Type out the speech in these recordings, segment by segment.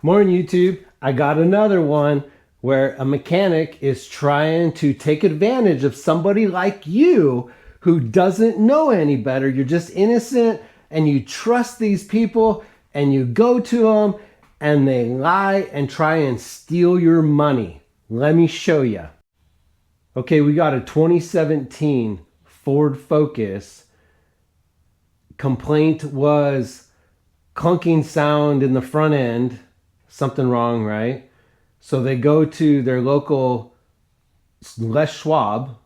Morning, YouTube. I got another one where a mechanic is trying to take advantage of somebody like you who doesn't know any better. You're just innocent and you trust these people and you go to them and they lie and try and steal your money. Let me show you. Okay, we got a 2017 Ford Focus. Complaint was clunking sound in the front end. Something wrong, right? So they go to their local Les Schwab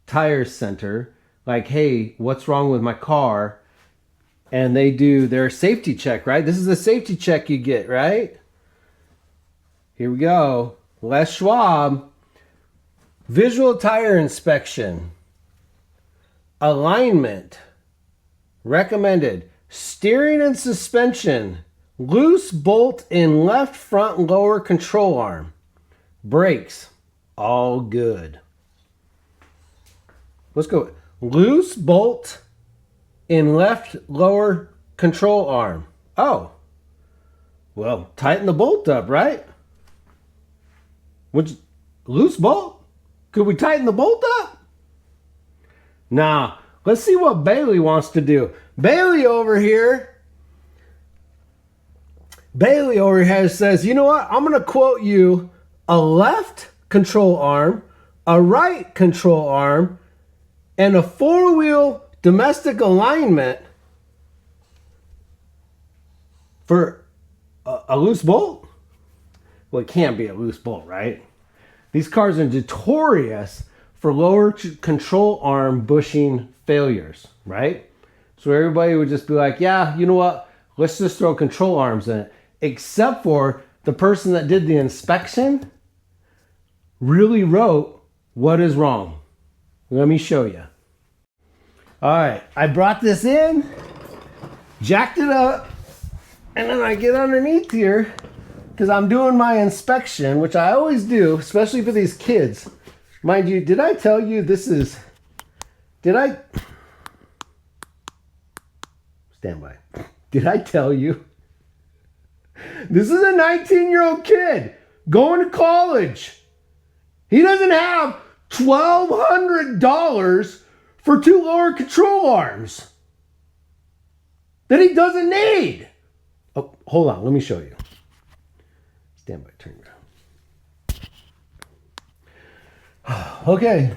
Tire Center, like, hey, what's wrong with my car? And they do their safety check, right? This is a safety check you get, right? Here we go. Les Schwab, visual tire inspection, alignment, recommended, steering and suspension, loose bolt in left front lower control arm, brakes, all good. Let's go. Loose bolt in left lower control arm. Oh, well, tighten the bolt up, right? Which loose bolt? Could we tighten the bolt up? Nah, let's see what Bailey wants to do. Bailey over here says, you know what? I'm going to quote you a left control arm, a right control arm, and a four-wheel domestic alignment for a loose bolt? Well, it can't be a loose bolt, right? These cars are notorious for lower control arm bushing failures, right? So everybody would just be like, yeah, you know what? Let's just throw control arms in it. Except for the person that did the inspection really wrote what is wrong. Let me show you. All right, I brought this in, jacked it up, and then I get underneath here because I'm doing my inspection, which I always do, especially for these kids. Mind you, did I tell you this is, stand by. Did I tell you? This is a 19-year-old kid going to college. He doesn't have $1,200 for two lower control arms that he doesn't need. Oh, hold on. Let me show you. Stand by. Turn around. Okay.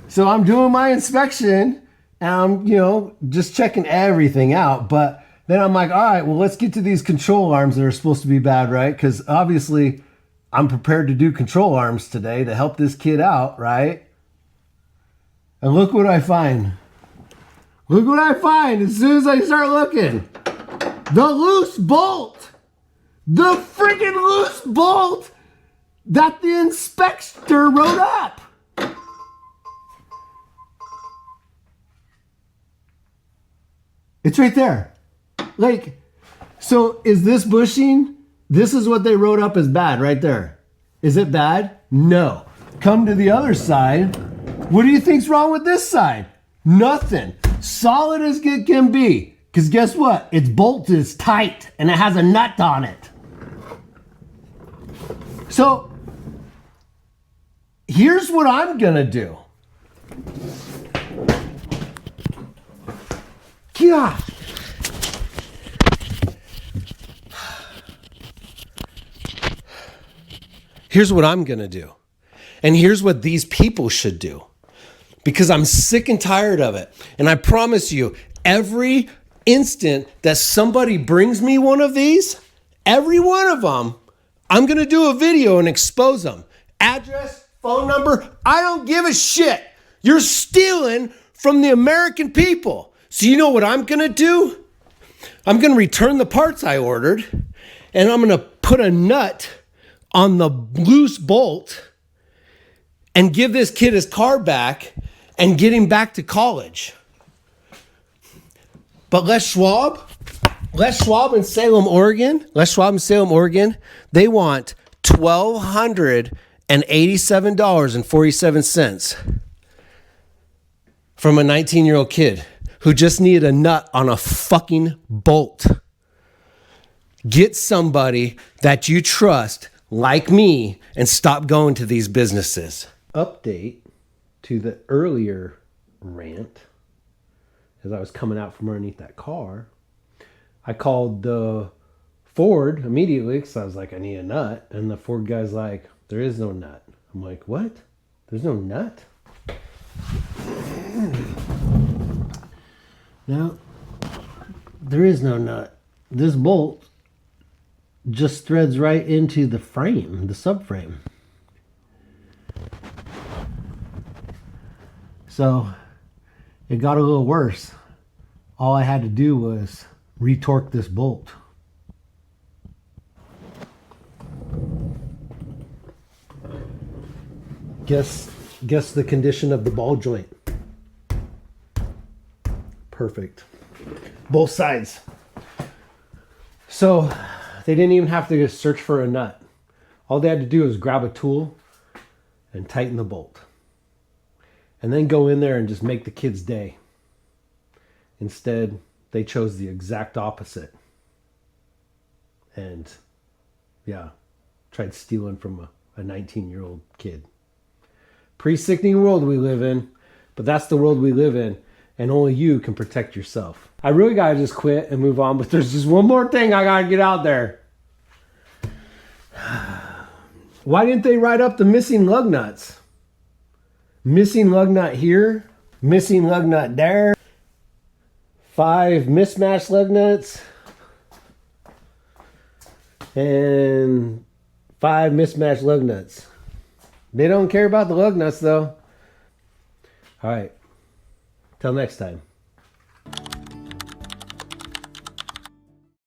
So I'm doing my inspection and I'm, just checking everything out. But then I'm like, all right, well, let's get to these control arms that are supposed to be bad, right? Because obviously I'm prepared to do control arms today to help this kid out, right? And look what I find. Look what I find as soon as I start looking. The loose bolt. The freaking loose bolt that the inspector wrote up. It's right there. Like, so is this bushing? This is what they wrote up as bad right there. Is it bad? No. Come to the other side. What do you think's wrong with this side? Nothing. Solid as it can be. Because guess what? Its bolt is tight and it has a nut on it. So, here's what I'm going to do. Gosh. Here's what I'm going to do. And here's what these people should do. Because I'm sick and tired of it. And I promise you, every instant that somebody brings me one of these, every one of them, I'm going to do a video and expose them. Address, phone number, I don't give a shit. You're stealing from the American people. So you know what I'm going to do? I'm going to return the parts I ordered. And I'm going to put a nut on the loose bolt and give this kid his car back and get him back to college. But Les Schwab in Salem, Oregon, they want $1,287.47 from a 19-year-old kid who just needed a nut on a fucking bolt. Get somebody that you trust, like me, and stop going to these businesses. Update to the earlier rant, as I was coming out from underneath that car, I called the Ford immediately because I was like, I need a nut. And the Ford guy's like, there is no nut. I'm like, what? There's no nut? No, there is no nut. This bolt just threads right into the frame, the subframe. So it got a little worse. All I had to do was retorque this bolt. Guess the condition of the ball joint. Perfect. Both sides. So they didn't even have to search for a nut. All they had to do was grab a tool and tighten the bolt. And then go in there and just make the kid's day. Instead, they chose the exact opposite. And yeah, tried stealing from a 19-year-old kid. Pretty sickening world we live in, but that's the world we live in, and only you can protect yourself. I really gotta just quit and move on, but there's just one more thing I gotta get out there. Why didn't they write up the missing lug nuts? Missing lug nut here, missing lug nut there, 5 mismatched lug nuts, and 5 mismatched lug nuts. They don't care about the lug nuts though. All right. Till next time.